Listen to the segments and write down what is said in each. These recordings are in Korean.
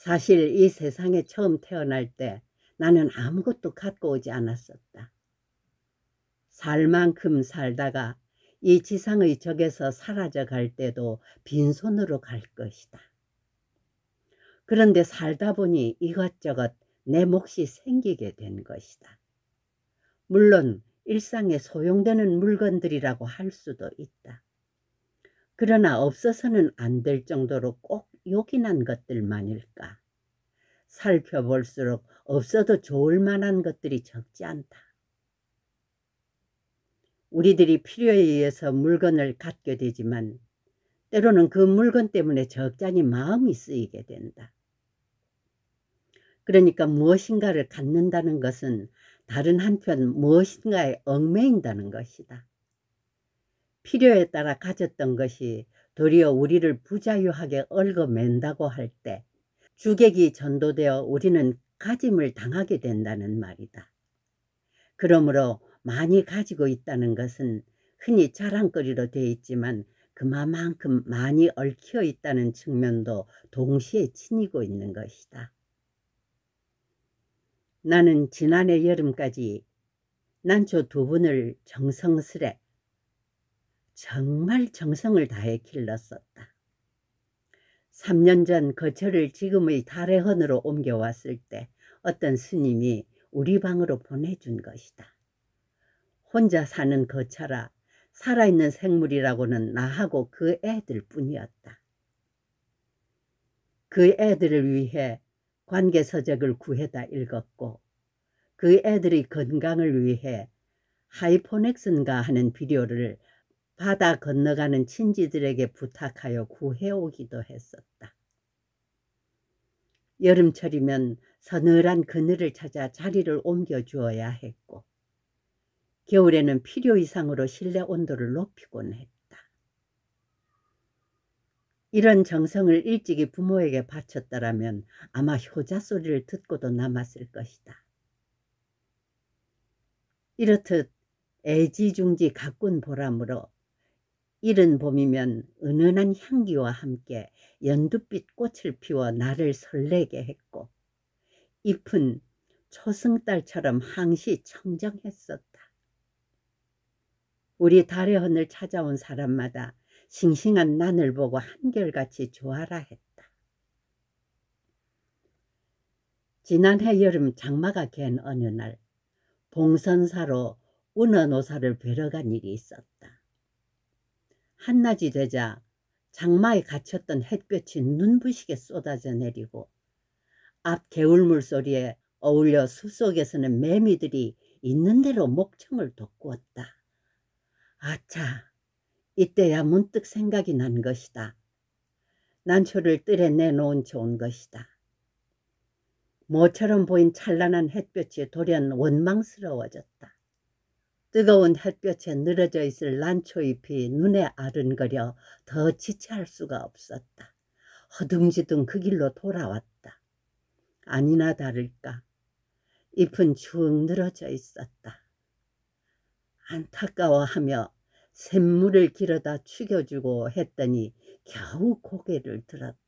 사실 이 세상에 처음 태어날 때 나는 아무것도 갖고 오지 않았었다. 살 만큼 살다가 이 지상의 적에서 사라져 갈 때도 빈손으로 갈 것이다. 그런데 살다 보니 이것저것 내 몫이 생기게 된 것이다. 물론 일상에 소용되는 물건들이라고 할 수도 있다. 그러나 없어서는 안 될 정도로 꼭 요긴한 것들만일까? 살펴볼수록 없어도 좋을 만한 것들이 적지 않다. 우리들이 필요에 의해서 물건을 갖게 되지만 때로는 그 물건 때문에 적잖이 마음이 쓰이게 된다. 그러니까 무엇인가를 갖는다는 것은 다른 한편 무엇인가에 얽매인다는 것이다. 필요에 따라 가졌던 것이 도리어 우리를 부자유하게 얽어맨다고 할 때 주객이 전도되어 우리는 가짐을 당하게 된다는 말이다. 그러므로 많이 가지고 있다는 것은 흔히 자랑거리로 되어 있지만 그만큼 많이 얽혀 있다는 측면도 동시에 지니고 있는 것이다. 나는 지난해 여름까지 난초 2분을 정성스레 정말 정성을 다해 길렀었다. 3년 전 거처를 지금의 달해헌으로 옮겨왔을 때 어떤 스님이 우리 방으로 보내준 것이다. 혼자 사는 거처라 살아있는 생물이라고는 나하고 그 애들 뿐이었다. 그 애들을 위해 관계서적을 구해다 읽었고 그 애들의 건강을 위해 하이포넥슨가 하는 비료를 바다 건너가는 친지들에게 부탁하여 구해오기도 했었다. 여름철이면 서늘한 그늘을 찾아 자리를 옮겨주어야 했고 겨울에는 필요 이상으로 실내 온도를 높이곤 했다. 이런 정성을 일찍이 부모에게 바쳤더라면 아마 효자 소리를 듣고도 남았을 것이다. 이렇듯 애지중지 가꾼 보람으로 이른 봄이면 은은한 향기와 함께 연두빛 꽃을 피워 나를 설레게 했고 잎은 초승달처럼 항시 청정했었다. 우리 달해헌을 찾아온 사람마다 싱싱한 난을 보고 한결같이 좋아라 했다. 지난해 여름 장마가 갠 어느 날 봉선사로 운어노사를 뵈러 간 일이 있었다. 한낮이 되자 장마에 갇혔던 햇볕이 눈부시게 쏟아져 내리고 앞 개울물 소리에 어울려 숲속에서는 매미들이 있는 대로 목청을 돋구었다. 아차, 이때야 문득 생각이 난 것이다. 난초를 뜰에 내놓은 채 온 것이다. 모처럼 보인 찬란한 햇볕이 돌연 원망스러워졌다. 뜨거운 햇볕에 늘어져 있을 난초잎이 눈에 아른거려 더 지체할 수가 없었다. 허둥지둥 그 길로 돌아왔다. 아니나 다를까 잎은 축 늘어져 있었다. 안타까워하며 샘물을 길어다 죽여주고 했더니 겨우 고개를 들었다.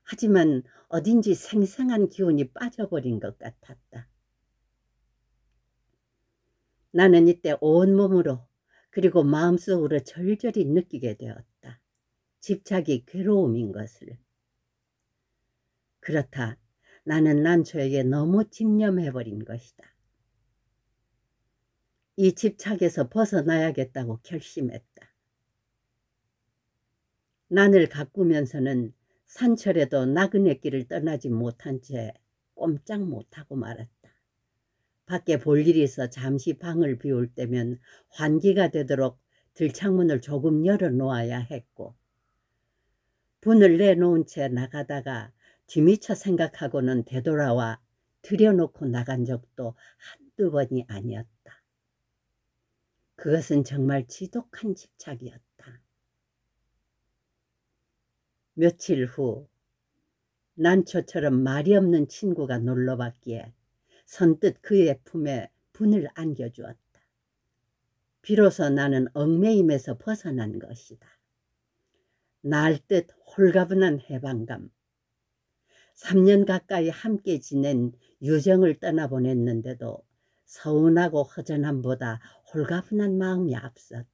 하지만 어딘지 생생한 기운이 빠져버린 것 같았다. 나는 이때 온몸으로 그리고 마음속으로 절절히 느끼게 되었다. 집착이 괴로움인 것을. 그렇다. 나는 난초에게 너무 집념해버린 것이다. 이 집착에서 벗어나야겠다고 결심했다. 난을 가꾸면서는 산철에도 나그네 길을 떠나지 못한 채 꼼짝 못하고 말았다. 밖에 볼 일이 있어 잠시 방을 비울 때면 환기가 되도록 들창문을 조금 열어놓아야 했고 분을 내놓은 채 나가다가 뒤미쳐 생각하고는 되돌아와 들여놓고 나간 적도 한두 번이 아니었다. 그것은 정말 지독한 집착이었다. 며칠 후 난초처럼 말이 없는 친구가 놀러왔기에 선뜻 그의 품에 분을 안겨주었다. 비로소 나는 얽매임에서 벗어난 것이다. 날듯 홀가분한 해방감, 3년 가까이 함께 지낸 유정을 떠나보냈는데도 서운하고 허전함보다 홀가분한 마음이 앞섰다.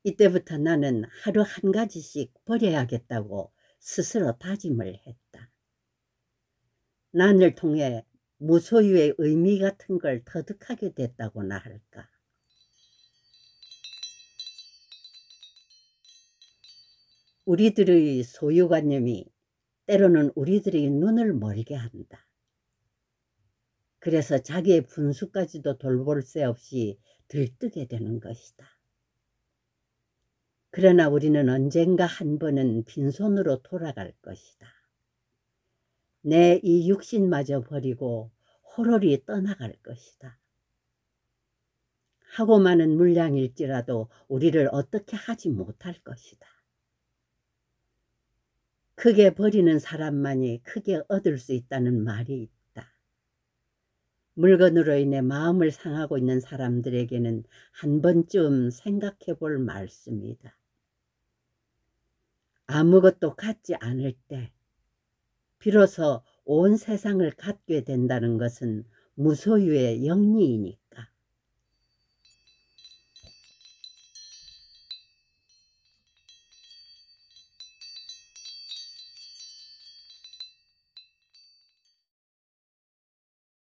이때부터 나는 하루 한 가지씩 버려야겠다고 스스로 다짐을 했다. 난을 통해 무소유의 의미 같은 걸 터득하게 됐다고나 할까. 우리들의 소유관념이 때로는 우리들의 눈을 멀게 한다. 그래서 자기의 분수까지도 돌볼 새 없이 들뜨게 되는 것이다. 그러나 우리는 언젠가 한 번은 빈손으로 돌아갈 것이다. 내 이 육신마저 버리고 호롤이 떠나갈 것이다. 하고 많은 물량일지라도 우리를 어떻게 하지 못할 것이다. 크게 버리는 사람만이 크게 얻을 수 있다는 말이 있다. 물건으로 인해 마음을 상하고 있는 사람들에게는 한 번쯤 생각해 볼 말씀이다. 아무것도 갖지 않을 때 비로소 온 세상을 갖게 된다는 것은 무소유의 영리이니까.